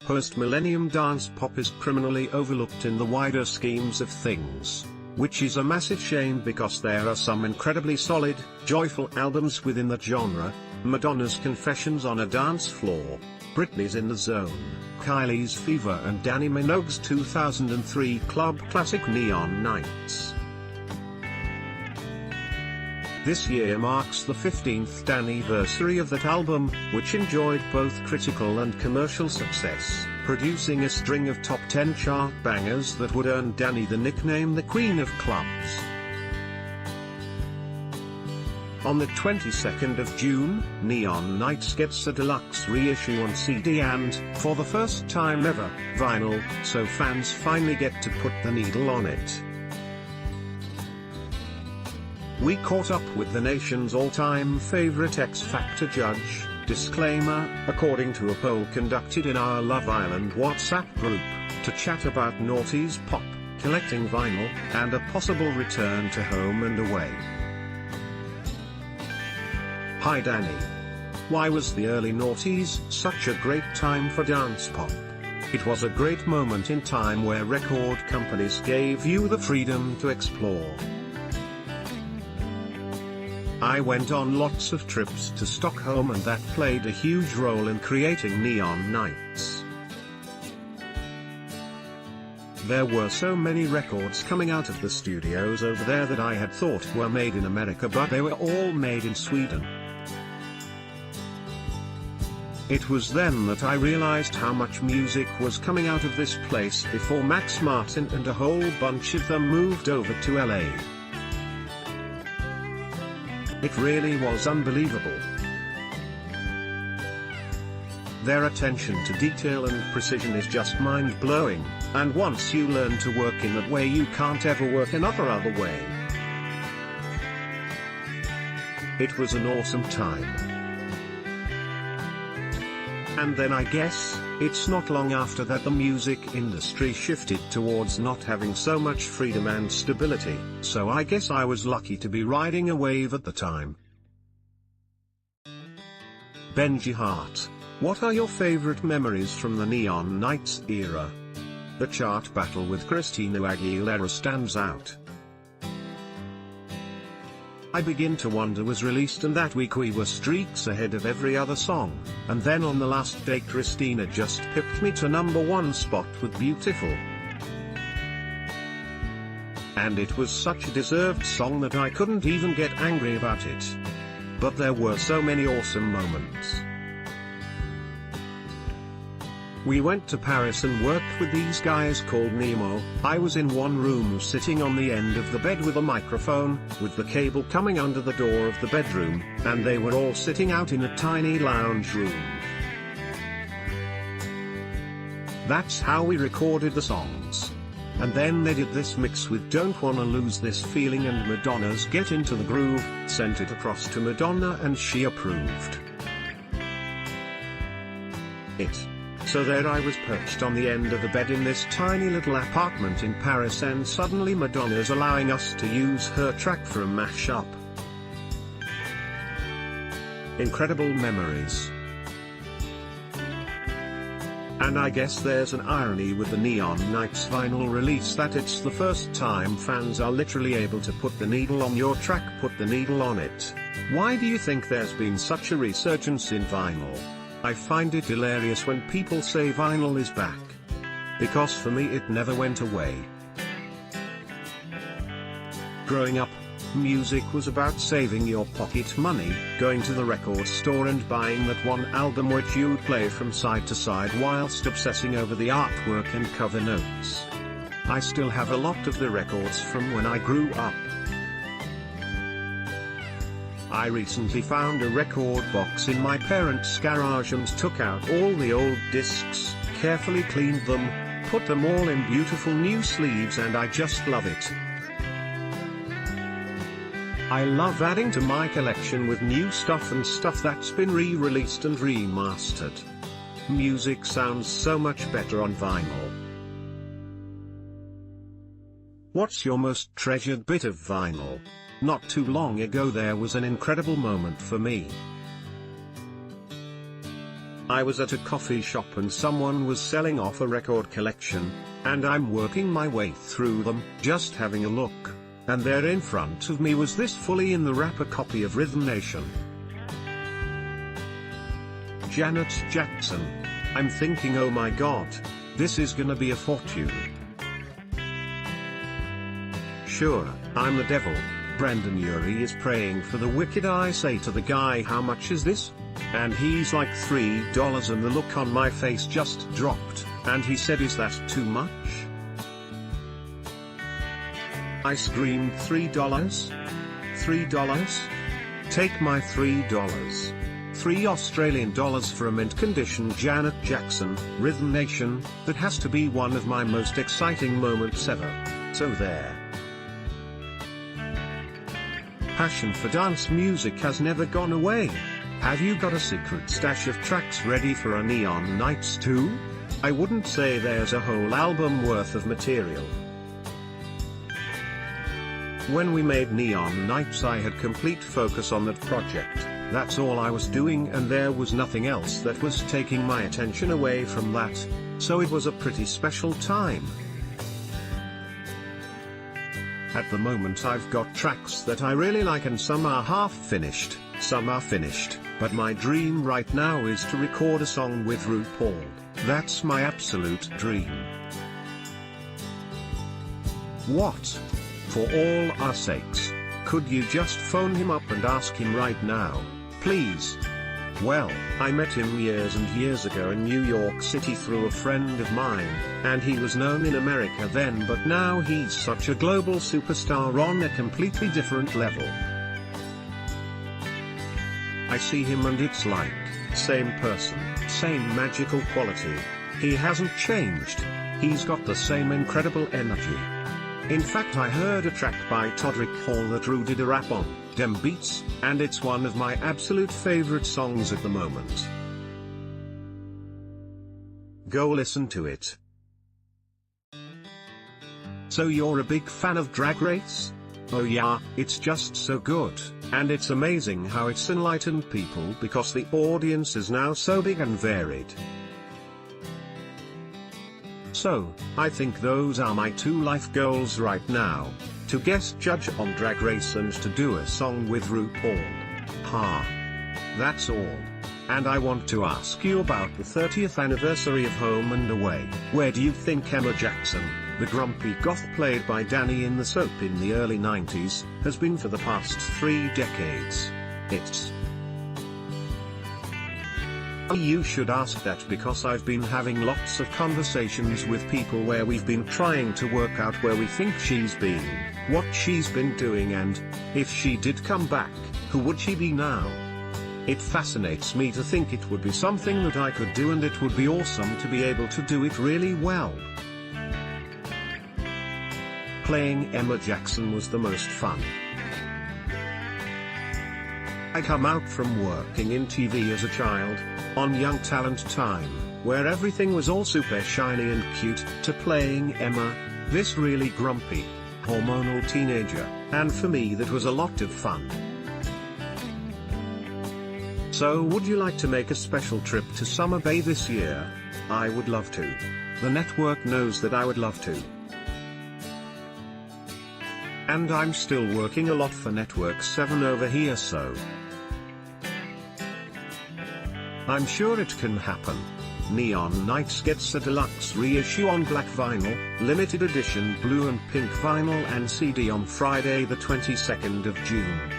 Post-millennium dance pop is criminally overlooked in the wider schemes of things, which is a massive shame because there are some incredibly solid, joyful albums within that genre. Madonna's Confessions on a Dance Floor, Britney's In the Zone, Kylie's Fever and Dannii Minogue's 2003 club classic Neon Nights. This year marks the 15th anniversary of that album, which enjoyed both critical and commercial success, producing a string of top 10 chart bangers that would earn Dannii the nickname the Queen of Clubs. On the 22nd of June, Neon Nights gets a deluxe reissue on CD and, for the first time ever, vinyl, so fans finally get to put the needle on it. We caught up with the nation's all-time favorite X Factor judge, disclaimer, according to a poll conducted in our Love Island WhatsApp group, to chat about noughties pop, collecting vinyl, and a possible return to home and away. Hi Dannii. Why was the early noughties such a great time for dance pop? It was a great moment in time where record companies gave you the freedom to explore. I went on lots of trips to Stockholm and that played a huge role in creating Neon Nights. There were so many records coming out of the studios over there that I had thought were made in America, but they were all made in Sweden. It was then that I realized how much music was coming out of this place before Max Martin and a whole bunch of them moved over to LA. It really was unbelievable. Their attention to detail and precision is just mind-blowing, and once you learn to work in that way you can't ever work another way. It was an awesome time. And then I guess, it's not long after that the music industry shifted towards not having so much freedom and stability, so I guess I was lucky to be riding a wave at the time. Benji Hart, what are your favorite memories from the Neon Nights era? The chart battle with Christina Aguilera stands out. I Begin to Wonder was released and that week we were streaks ahead of every other song, and then on the last day Christina just pipped me to #1 spot with Beautiful. And it was such a deserved song that I couldn't even get angry about it. But there were so many awesome moments. We went to Paris and worked with these guys called Nemo. I was in one room sitting on the end of the bed with a microphone, with the cable coming under the door of the bedroom, and they were all sitting out in a tiny lounge room. That's how we recorded the songs. And then they did this mix with Don't Wanna Lose This Feeling and Madonna's Get Into the Groove, sent it across to Madonna and she approved it. So there I was perched on the end of the bed in this tiny little apartment in Paris and suddenly Madonna's allowing us to use her track for a mashup. Incredible memories. And I guess there's an irony with the Neon Nights vinyl release that it's the first time fans are literally able to put the needle on your track, put the needle on it. Why do you think there's been such a resurgence in vinyl? I find it hilarious when people say vinyl is back. Because for me it never went away. Growing up, music was about saving your pocket money, going to the record store and buying that one album which you'd play from side to side whilst obsessing over the artwork and cover notes. I still have a lot of the records from when I grew up. I recently found a record box in my parents' garage and took out all the old discs, carefully cleaned them, put them all in beautiful new sleeves, and I just love it. I love adding to my collection with new stuff and stuff that's been re-released and remastered. Music sounds so much better on vinyl. What's your most treasured bit of vinyl? Not too long ago there was an incredible moment for me. I was at a coffee shop and someone was selling off a record collection, and I'm working my way through them, just having a look, and there in front of me was this fully in the wrapper copy of Rhythm Nation. Janet Jackson. I'm thinking, oh my god, this is gonna be a fortune. Sure, I'm the devil. Brendan Urie is praying for the wicked. I say to the guy, how much is this? And he's like $3, and the look on my face just dropped, and he said, is that too much? I screamed, $3? $3? Take my $3. $3 for a mint condition Janet Jackson, Rhythm Nation. That has to be one of my most exciting moments ever. So there. Passion for dance music has never gone away. Have you got a secret stash of tracks ready for a Neon Nights too? I wouldn't say there's a whole album worth of material. When we made Neon Nights, I had complete focus on that project. That's all I was doing, and there was nothing else that was taking my attention away from that, so it was a pretty special time. At the moment I've got tracks that I really like, and some are half finished, some are finished, but my dream right now is to record a song with RuPaul. That's my absolute dream. What? For all our sakes, could you just phone him up and ask him right now, please? Well, I met him years and years ago in New York City through a friend of mine, and he was known in America then, but now he's such a global superstar on a completely different level. I see him and it's like, same person, same magical quality. He hasn't changed. He's got the same incredible energy. In fact, I heard a track by Todrick Hall that Ru did a rap on, Dem Beats, and it's one of my absolute favorite songs at the moment. Go listen to it. So you're a big fan of Drag Race? Oh yeah, it's just so good, and it's amazing how it's enlightened people because the audience is now so big and varied. So, I think those are my 2 life goals right now: to guest judge on Drag Race and to do a song with RuPaul. Ha. That's all. And I want to ask you about the 30th anniversary of Home and Away. Where do you think Emma Jackson, the grumpy goth played by Dannii in the soap in the early 90s, has been for the past 3 decades? It's... You should ask that because I've been having lots of conversations with people where we've been trying to work out where we think she's been, what she's been doing, and, if she did come back, who would she be now? It fascinates me to think it would be something that I could do, and it would be awesome to be able to do it really well. Playing Emma Jackson was the most fun. I come out from working in TV as a child, on Young Talent Time, where everything was all super shiny and cute, to playing Emma, this really grumpy, hormonal teenager, and for me that was a lot of fun. So would you like to make a special trip to Summer Bay this year? I would love to. The network knows that I would love to. And I'm still working a lot for Network 7 over here, so I'm sure it can happen. Neon Nights gets a deluxe reissue on black vinyl, limited edition blue and pink vinyl and CD on Friday the 22nd of June.